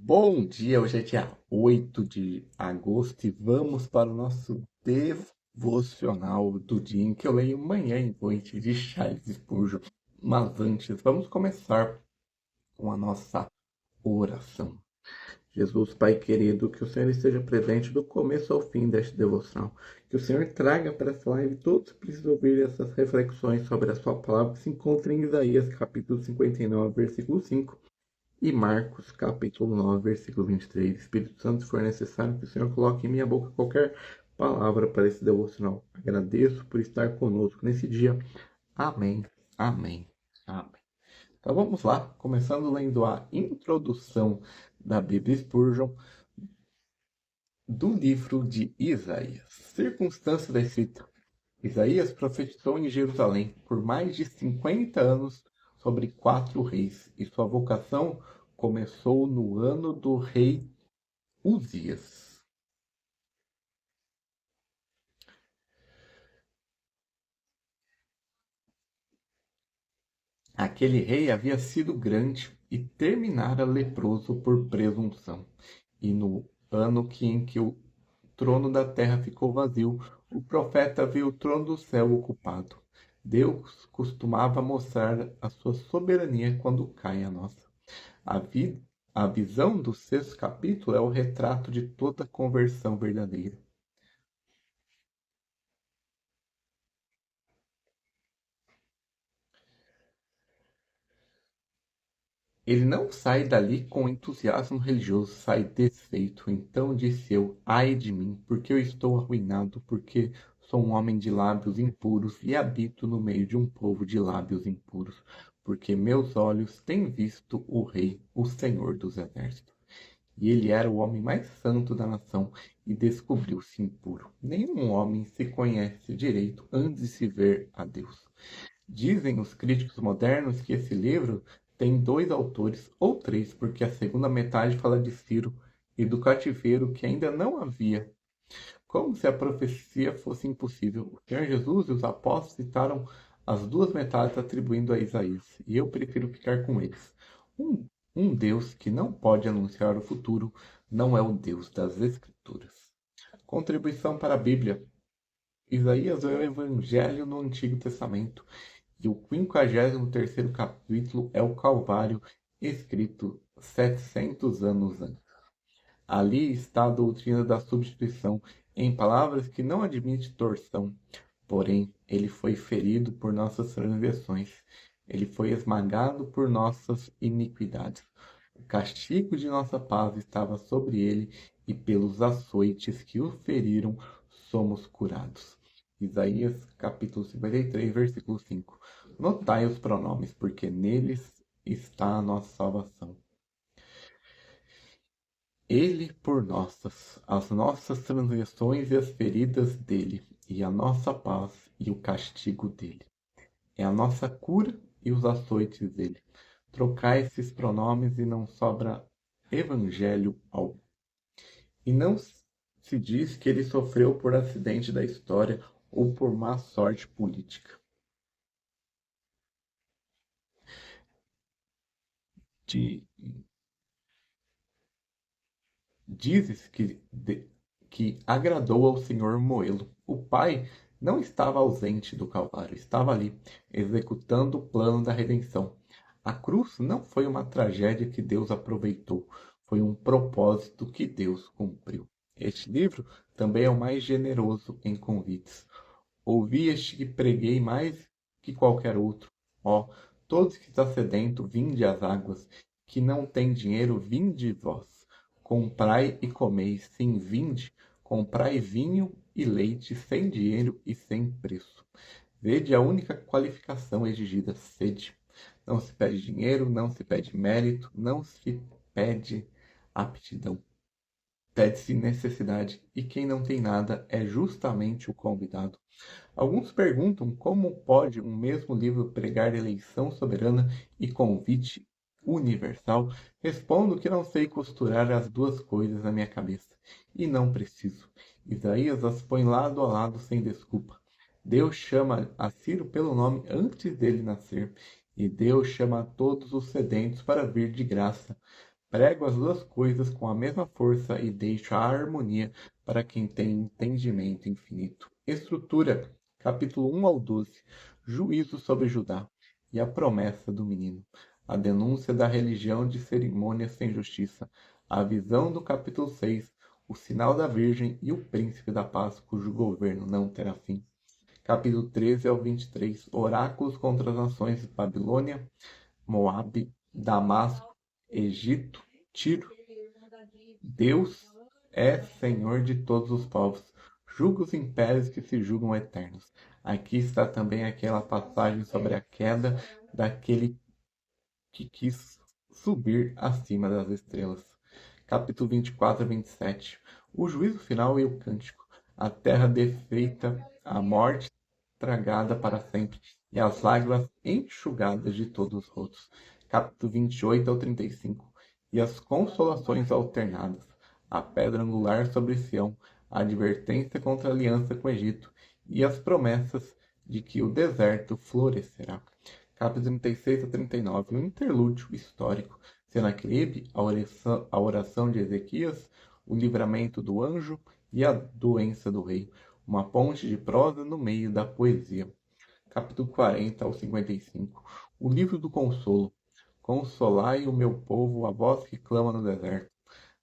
Bom dia, hoje é dia 8 de agosto e vamos para o nosso devocional do dia em que eu leio Manhã em Noite de Charles Spurgeon. Mas antes, vamos começar com a nossa oração. Jesus, Pai querido, que o Senhor esteja presente do começo ao fim deste devocional. Que o Senhor traga para essa live todos que precisam ouvir essas reflexões sobre a sua palavra que se encontra em Isaías capítulo 59, versículo 5. E Marcos, capítulo 9, versículo 23. Espírito Santo, se for necessário que o Senhor coloque em minha boca qualquer palavra para esse devocional. Agradeço por estar conosco nesse dia. Amém, amém, amém. Então vamos lá, começando lendo a introdução da Bíblia Spurgeon do livro de Isaías. Circunstância da escrita. Isaías profetizou em Jerusalém por mais de 50 anos sobre 4 reis, e sua vocação começou no ano do rei Uzias. Aquele rei havia sido grande e terminara leproso por presunção. E no ano em que o trono da terra ficou vazio, o profeta viu o trono do céu ocupado. Deus costumava mostrar a sua soberania quando cai a nossa. A, vi a visão do sexto capítulo é o retrato de toda conversão verdadeira. Ele não sai dali com entusiasmo religioso, sai desfeito. Então disse eu, ai de mim, porque eu estou arruinado, porque sou um homem de lábios impuros e habito no meio de um povo de lábios impuros, porque meus olhos têm visto o Rei, o Senhor dos Exércitos. E ele era o homem mais santo da nação e descobriu-se impuro. Nenhum homem se conhece direito antes de se ver a Deus. Dizem os críticos modernos que esse livro tem 2 autores, ou 3, porque a segunda metade fala de Ciro e do cativeiro que ainda não havia. Como se a profecia fosse impossível. O Senhor Jesus e os apóstolos citaram as 2 metades atribuindo a Isaías, e eu prefiro ficar com eles. Um, um Deus que não pode anunciar o futuro não é o Deus das Escrituras. Contribuição para a Bíblia. Isaías é o Evangelho no Antigo Testamento e o 53º capítulo é o Calvário, escrito 700 anos antes. Ali está a doutrina da substituição, em palavras que não admite torção. Porém, ele foi ferido por nossas transgressões, ele foi esmagado por nossas iniquidades. O castigo de nossa paz estava sobre ele, e pelos açoites que o feriram, somos curados. Isaías capítulo 53, versículo 5. Notai os pronomes, porque neles está a nossa salvação. Ele por as nossas transgressões e as feridas dele, e a nossa paz e o castigo dele. É a nossa cura e os açoites dele. Trocai esses pronomes e não sobra evangelho algum. E não se diz que ele sofreu por acidente da história ou por má sorte política. De, dizes que agradou ao Senhor moê-lo. O Pai não estava ausente do Calvário, estava ali, executando o plano da redenção. A cruz não foi uma tragédia que Deus aproveitou, foi um propósito que Deus cumpriu. Este livro também é o mais generoso em convites. Ouvi este que preguei mais que qualquer outro. Ó, todos que está sedento, vinde às águas, que não tem dinheiro, vinde vós. Comprai e comei, sim, vinde, comprai vinho e leite sem dinheiro e sem preço. Vede a única qualificação exigida, sede. Não se pede dinheiro, não se pede mérito, não se pede aptidão. Pede-se necessidade, e quem não tem nada é justamente o convidado. Alguns perguntam como pode um mesmo livro pregar eleição soberana e convite universal. Respondo que não sei costurar as duas coisas na minha cabeça. E não preciso. Isaías as põe lado a lado sem desculpa. Deus chama a Ciro pelo nome antes dele nascer. E Deus chama a todos os sedentos para vir de graça. Prego as duas coisas com a mesma força e deixo a harmonia para quem tem entendimento infinito. Estrutura, capítulo 1 ao 12. Juízo sobre Judá e a promessa do menino. A denúncia da religião de cerimônias sem justiça. A visão do capítulo 6. O sinal da Virgem e o príncipe da paz, cujo governo não terá fim. Capítulo 13 ao 23. Oráculos contra as nações de Babilônia, Moabe, Damasco, Egito, Tiro. Deus é Senhor de todos os povos. Julga os impérios que se julgam eternos. Aqui está também aquela passagem sobre a queda daquele que quis subir acima das estrelas. Capítulo 24 a 27. O juízo final e o cântico. A terra desfeita, a morte tragada para sempre, e as lágrimas enxugadas de todos os rostos. Capítulo 28 ao 35. E as consolações alternadas. A pedra angular sobre Sião, a advertência contra a aliança com o Egito, e as promessas de que o deserto florescerá. Capítulo 36 a 39. Um interlúdio histórico. Senaqueribe, a oração de Ezequias, o livramento do anjo e a doença do rei. Uma ponte de prosa no meio da poesia. Capítulo 40 ao 55. O livro do consolo. Consolai o meu povo, a voz que clama no deserto.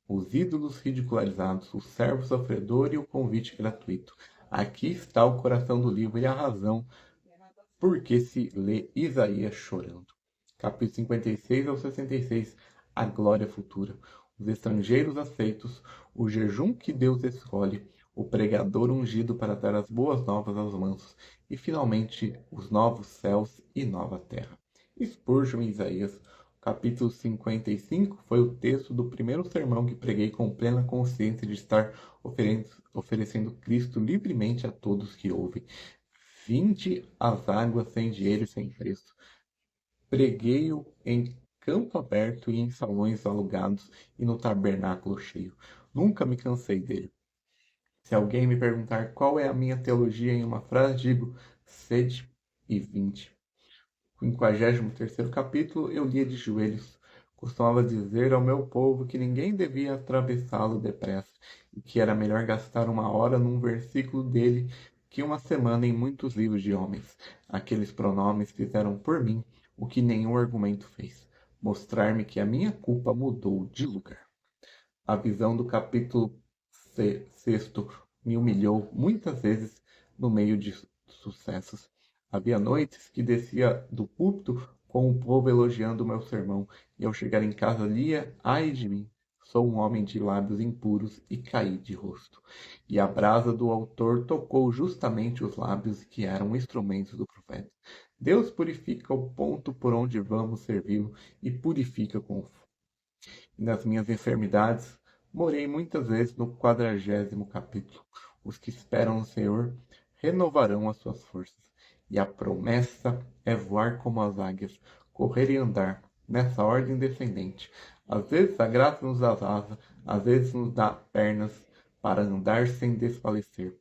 Os ídolos ridicularizados, o servo sofredor e o convite gratuito. Aqui está o coração do livro e a razão porque se lê Isaías chorando. Capítulo 56 ao 66. A glória futura. Os estrangeiros aceitos, o jejum que Deus escolhe, o pregador ungido para dar as boas novas aos mansos, e finalmente os novos céus e nova terra. Spurgeon em Isaías. Capítulo 55 foi o texto do primeiro sermão que preguei com plena consciência de estar oferecendo Cristo livremente a todos que ouvem. Vinde as águas sem dinheiro e sem preço. Preguei-o em campo aberto e em salões alugados e no tabernáculo cheio. Nunca me cansei dele. Se alguém me perguntar qual é a minha teologia em uma frase, digo: sede e vinde. No 53º capítulo, eu lia de joelhos. Costumava dizer ao meu povo que ninguém devia atravessá-lo depressa e que era melhor gastar uma hora num versículo dele que uma semana em muitos livros de homens. Aqueles pronomes fizeram por mim o que nenhum argumento fez: mostrar-me que a minha culpa mudou de lugar. A visão do capítulo 6 me humilhou muitas vezes no meio de sucessos. Havia noites que descia do púlpito com o povo elogiando o meu sermão, e ao chegar em casa lia: ai de mim, sou um homem de lábios impuros e caí de rosto. E a brasa do autor tocou justamente os lábios que eram instrumentos do profeta. Deus purifica o ponto por onde vamos servi-lo e purifica com o fogo. E nas minhas enfermidades, morei muitas vezes no 40º capítulo. Os que esperam no Senhor renovarão as suas forças. E a promessa é voar como as águias, correr e andar, nessa ordem descendente. Às vezes a graça nos dá asas, às vezes nos dá pernas para andar sem desfalecer.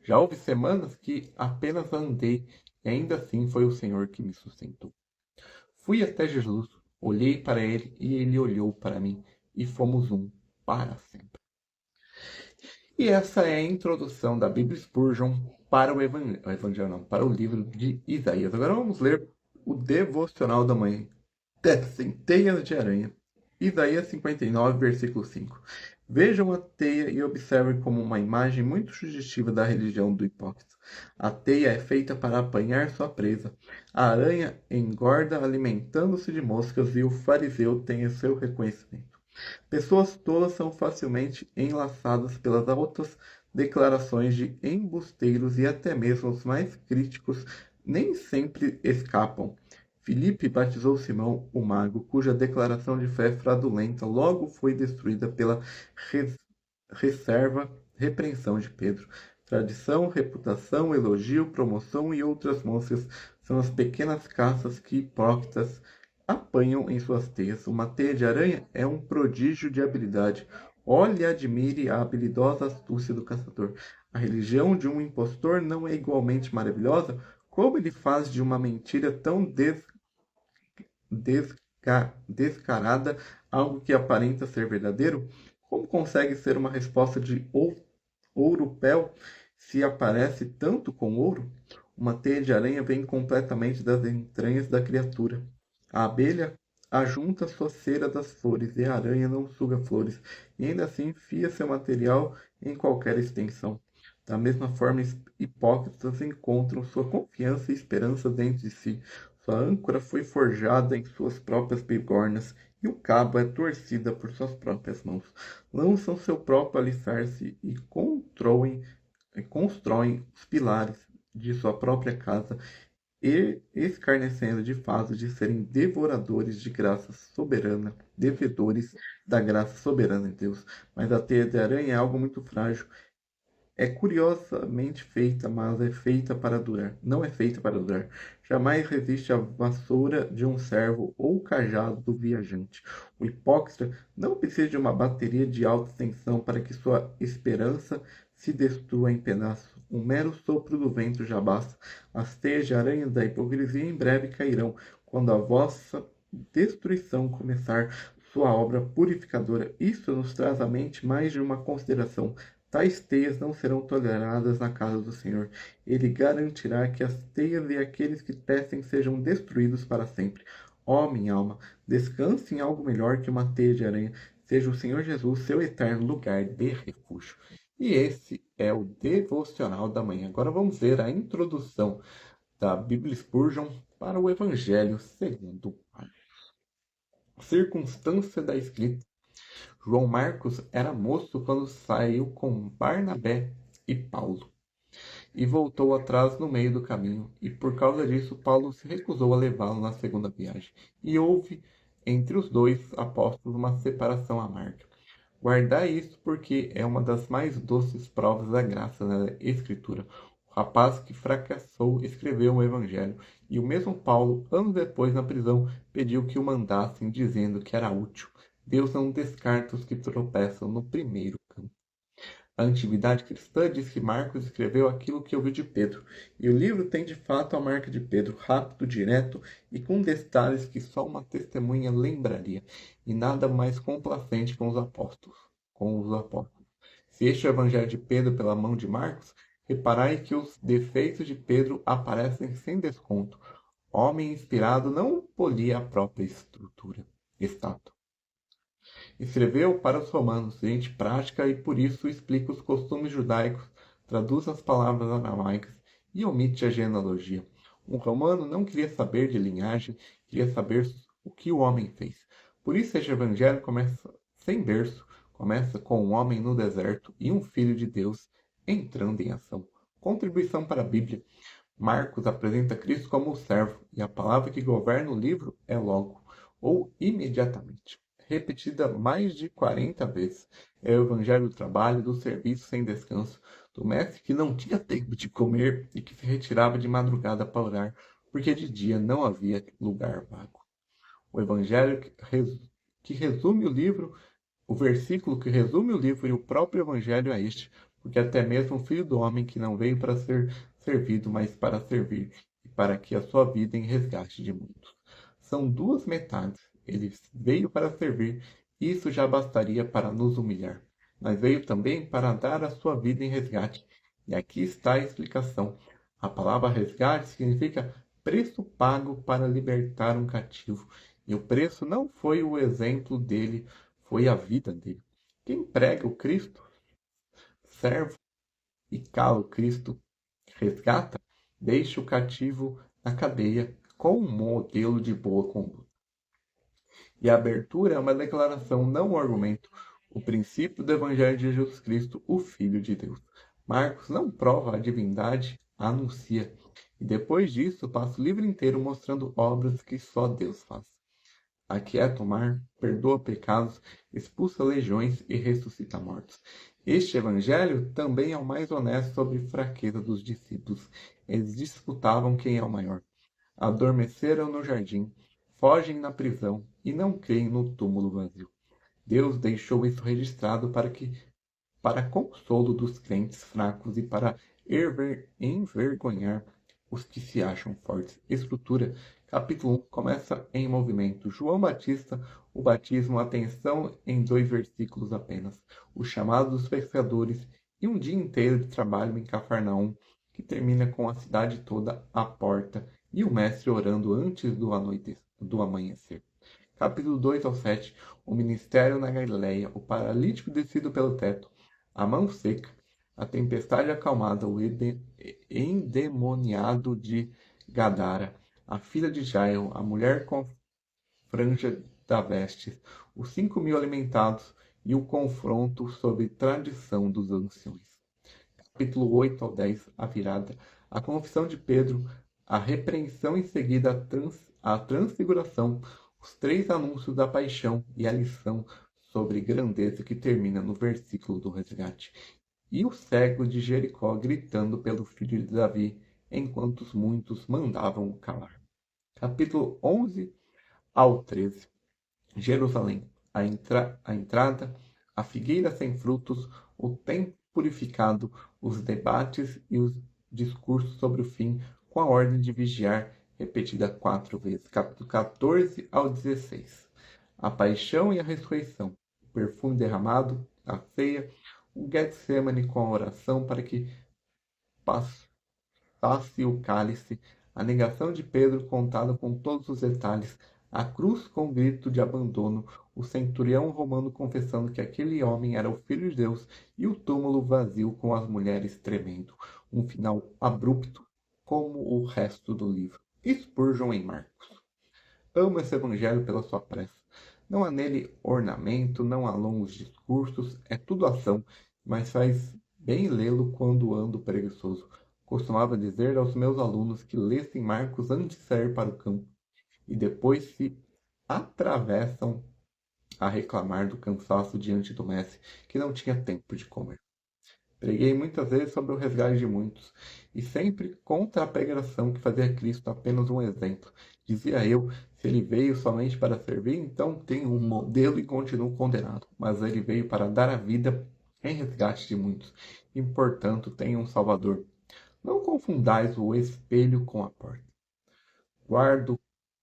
Já houve semanas que apenas andei, e ainda assim foi o Senhor que me sustentou. Fui até Jesus, olhei para ele e ele olhou para mim, e fomos um para sempre. E essa é a introdução da Bíblia Spurgeon para o Evangelho, não, para o livro de Isaías. Agora vamos ler o devocional da manhã. Teias de aranha. Isaías 59, versículo 5. Vejam a teia e observem como uma imagem muito sugestiva da religião do hipócrita. A teia é feita para apanhar sua presa. A aranha engorda alimentando-se de moscas e o fariseu tem o seu reconhecimento. Pessoas tolas são facilmente enlaçadas pelas altas declarações de embusteiros e até mesmo os mais críticos nem sempre escapam. Filipe batizou Simão, o mago, cuja declaração de fé fraudulenta logo foi destruída pela repreensão de Pedro. Tradição, reputação, elogio, promoção e outras moscas são as pequenas caças que hipócritas apanham em suas teias. Uma teia de aranha é um prodígio de habilidade. Olhe e admire a habilidosa astúcia do caçador. A religião de um impostor não é igualmente maravilhosa? Como ele faz de uma mentira tão descarada algo que aparenta ser verdadeiro? Como consegue ser uma resposta de ouro-pel se aparece tanto com ouro? Uma teia de aranha vem completamente das entranhas da criatura. A abelha ajunta sua cera das flores, e a aranha não suga flores, e ainda assim fia seu material em qualquer extensão. Da mesma forma, hipócritas encontram sua confiança e esperança dentro de si. Sua âncora foi forjada em suas próprias bigornas, e o cabo é torcida por suas próprias mãos. Lançam seu próprio alicerce e constroem os pilares de sua própria casa, e escarnecendo de fato de serem devoradores de graça soberana, devedores da graça soberana de Deus. Mas a teia de aranha é algo muito frágil. É curiosamente feita, mas é feita para durar. Não é feita para durar. Jamais resiste à vassoura de um servo ou o cajado do viajante. O hipócrita não precisa de uma bateria de alta tensão para que sua esperança se destrua em pedaços. Um mero sopro do vento já basta. As teias de aranha da hipocrisia em breve cairão, quando a vossa destruição começar sua obra purificadora. Isso nos traz à mente mais de uma consideração. Tais teias não serão toleradas na casa do Senhor. Ele garantirá que as teias e aqueles que tecem sejam destruídos para sempre. Ó, minha alma, descanse em algo melhor que uma teia de aranha. Seja o Senhor Jesus seu eterno lugar de refúgio. E esse é o devocional da manhã. Agora vamos ver a introdução da Bíblia Spurgeon para o Evangelho segundo Marcos. Circunstância da escrita. João Marcos era moço quando saiu com Barnabé e Paulo, e voltou atrás no meio do caminho, e por causa disso Paulo se recusou a levá-lo na segunda viagem, e houve entre os dois apóstolos uma separação amarga. Guardai isso porque é uma das mais doces provas da graça da Escritura. O rapaz que fracassou escreveu o Evangelho, e o mesmo Paulo, anos depois na prisão, pediu que o mandassem, dizendo que era útil. Deus não descarta os que tropeçam no primeiro campo. A antiguidade cristã diz que Marcos escreveu aquilo que ouviu de Pedro, e o livro tem de fato a marca de Pedro, rápido, direto e com detalhes que só uma testemunha lembraria, e nada mais complacente com os apóstolos. Se este é o evangelho de Pedro pela mão de Marcos, reparai que os defeitos de Pedro aparecem sem desconto. Homem inspirado não polia a própria estátua. Escreveu para os romanos, gente prática, e por isso explica os costumes judaicos, traduz as palavras aramaicas e omite a genealogia. Um romano não queria saber de linhagem, queria saber o que o homem fez. Por isso este evangelho começa sem berço, começa com um homem no deserto e um filho de Deus entrando em ação. Contribuição para a Bíblia. Marcos apresenta Cristo como o servo, e a palavra que governa o livro é logo, ou imediatamente, repetida mais de 40 vezes. É o evangelho do trabalho, do serviço sem descanso, do mestre que não tinha tempo de comer e que se retirava de madrugada para orar, porque de dia não havia lugar vago. O evangelho que resume o livro, o versículo que resume o livro e o próprio evangelho é este, porque até mesmo o Filho do Homem que não veio para ser servido, mas para servir, e para que a sua vida em resgate de muitos. São duas metades. Ele veio para servir, e isso já bastaria para nos humilhar. Mas veio também para dar a sua vida em resgate. E aqui está a explicação. A palavra resgate significa preço pago para libertar um cativo. E o preço não foi o exemplo dele, foi a vida dele. Quem prega o Cristo, servo e cala o Cristo, resgata, deixa o cativo na cadeia com um modelo de boa conduta. E a abertura é uma declaração, não um argumento. O princípio do Evangelho de Jesus Cristo, o Filho de Deus. Marcos não prova a divindade, anuncia. E depois disso, passa o livro inteiro mostrando obras que só Deus faz. Aquieta o mar, perdoa pecados, expulsa legiões e ressuscita mortos. Este evangelho também é o mais honesto sobre a fraqueza dos discípulos. Eles disputavam quem é o maior. Adormeceram no jardim, fogem na prisão e não creem no túmulo vazio. Deus deixou isso registrado para consolo dos crentes fracos e para envergonhar os que se acham fortes. Estrutura Capítulo 1 começa em movimento. João Batista, o batismo, atenção em 2 versículos apenas. O chamado dos pescadores e um dia inteiro de trabalho em Cafarnaum, que termina com a cidade toda à porta e o mestre orando antes do amanhecer. Capítulo 2 ao 7. O ministério na Galileia, o paralítico descido pelo teto, a mão seca, a tempestade acalmada, o endemoniado de Gadara, a filha de Jairo, a mulher com franja da vestes, os 5.000 alimentados e o confronto sobre tradição dos anciões. Capítulo 8 ao 10, a virada, a confissão de Pedro, a repreensão em seguida, a transfiguração, os 3 anúncios da paixão e a lição sobre grandeza que termina no versículo do resgate. E o cego de Jericó gritando pelo filho de Davi, enquanto muitos mandavam o calar. Capítulo 11 ao 13. Jerusalém, a entrada, a figueira sem frutos, o templo purificado, os debates e os discursos sobre o fim, com a ordem de vigiar, repetida 4 vezes. Capítulo 14 ao 16. A paixão e a ressurreição, o perfume derramado, a ceia, o Getsemane com a oração para que passasse o cálice, a negação de Pedro contada com todos os detalhes, a cruz com grito de abandono, o centurião romano confessando que aquele homem era o Filho de Deus e o túmulo vazio com as mulheres tremendo. Um final abrupto, como o resto do livro. Spurgeon em Marcos. Amo esse evangelho pela sua pressa. Não há nele ornamento, não há longos discursos, é tudo ação, mas faz bem lê-lo quando ando preguiçoso. Costumava dizer aos meus alunos que lessem Marcos antes de sair para o campo, e depois se atravessam a reclamar do cansaço diante do mestre, que não tinha tempo de comer. Preguei muitas vezes sobre o resgate de muitos, e sempre contra a pregação que fazia Cristo apenas um exemplo. Dizia eu, se ele veio somente para servir, então tem um modelo e continuo condenado. Mas ele veio para dar a vida em resgate de muitos, e portanto tem um Salvador. Não confundais o espelho com a porta. Guardo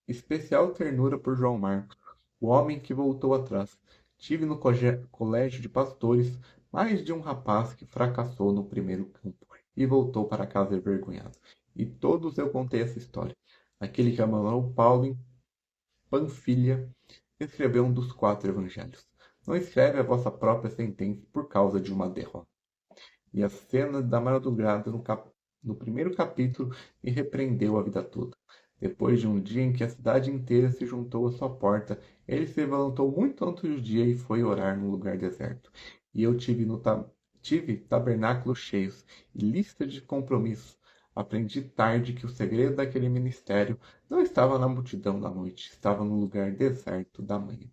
especial ternura por João Marcos, o homem que voltou atrás. Tive no colégio de pastores mais de um rapaz que fracassou no primeiro campo e voltou para casa envergonhado. E todos eu contei essa história. Aquele que abandonou Paulo em Panfilha escreveu um dos 4 evangelhos. Não escreve a vossa própria sentença por causa de uma derrota. E a cena da madrugada no primeiro capítulo me repreendeu a vida toda. Depois de um dia em que a cidade inteira se juntou à sua porta, ele se levantou muito antes do dia e foi orar num lugar deserto. E eu tive tabernáculos cheios e lista de compromissos. Aprendi tarde que o segredo daquele ministério não estava na multidão da noite, estava no lugar deserto da manhã.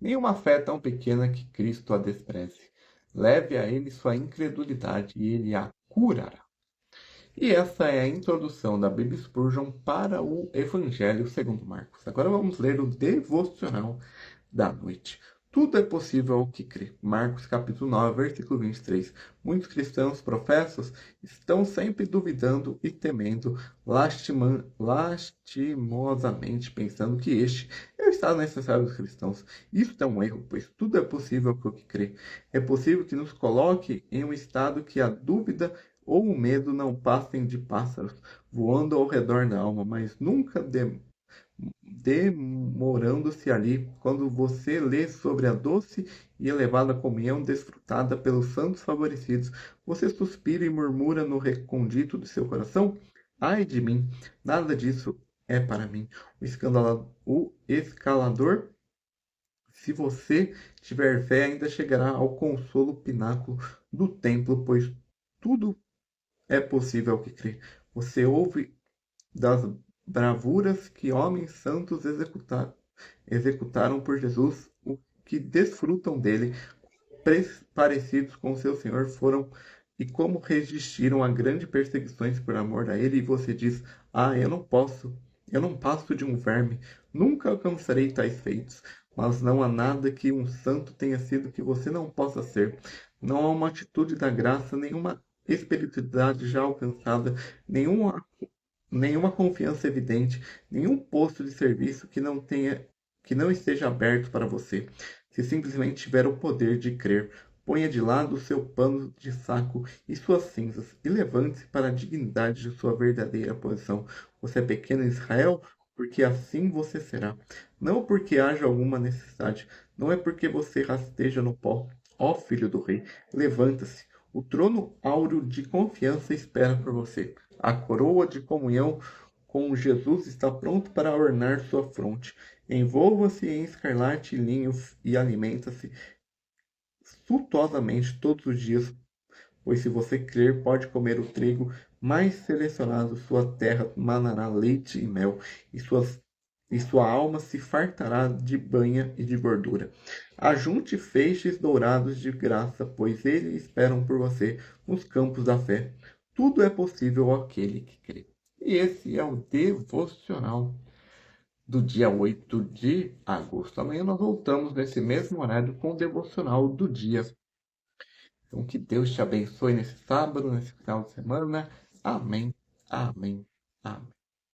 Nenhuma fé é tão pequena que Cristo a despreze. Leve a ele sua incredulidade e ele a curará. E essa é a introdução da Bíblia Spurgeon para o Evangelho segundo Marcos. Agora vamos ler o devocional da noite. Tudo é possível ao que crê. Marcos capítulo 9, versículo 23. Muitos cristãos professos estão sempre duvidando e temendo, lastimosamente pensando que este é o estado necessário dos cristãos. Isso é um erro, pois tudo é possível ao que crê. É possível que nos coloque em um estado que a dúvida ou o medo não passem de pássaros voando ao redor da alma, mas nunca demorando-se ali, quando você lê sobre a doce e elevada comunhão desfrutada pelos santos favorecidos, você suspira e murmura no recôndito do seu coração: ai de mim, nada disso é para mim. O escalador, se você tiver fé, ainda chegará ao consolo pináculo do templo, pois tudo é possível ao que crê. Você ouve das bravuras que homens santos executaram por Jesus, o que desfrutam dele, parecidos com seu Senhor foram e como resistiram a grandes perseguições por amor a ele, e você diz: ah, eu não passo de um verme, nunca alcançarei tais feitos. Mas não há nada que um santo tenha sido que você não possa ser. Não há uma atitude da graça, nenhuma espiritualidade já alcançada, nenhuma nenhuma confiança evidente, nenhum posto de serviço que não esteja aberto para você. Se simplesmente tiver o poder de crer, ponha de lado o seu pano de saco e suas cinzas e levante-se para a dignidade de sua verdadeira posição. Você é pequeno em Israel, porque assim você será. Não porque haja alguma necessidade, não é porque você rasteja no pó. Ó filho do rei, levanta-se. O trono áureo de confiança espera por você. A coroa de comunhão com Jesus está pronto para ornar sua fronte. Envolva-se em escarlate e linho e alimenta-se suntuosamente todos os dias, pois se você crer, pode comer o trigo mais selecionado, sua terra manará leite e mel, e sua alma se fartará de banha e de gordura. Ajunte feixes dourados de graça, pois eles esperam por você nos campos da fé. Tudo é possível àquele que crê. E esse é o devocional do dia 8 de agosto. Amanhã nós voltamos nesse mesmo horário com o devocional do dia. Então, que Deus te abençoe nesse sábado, nesse final de semana. Amém, amém, amém.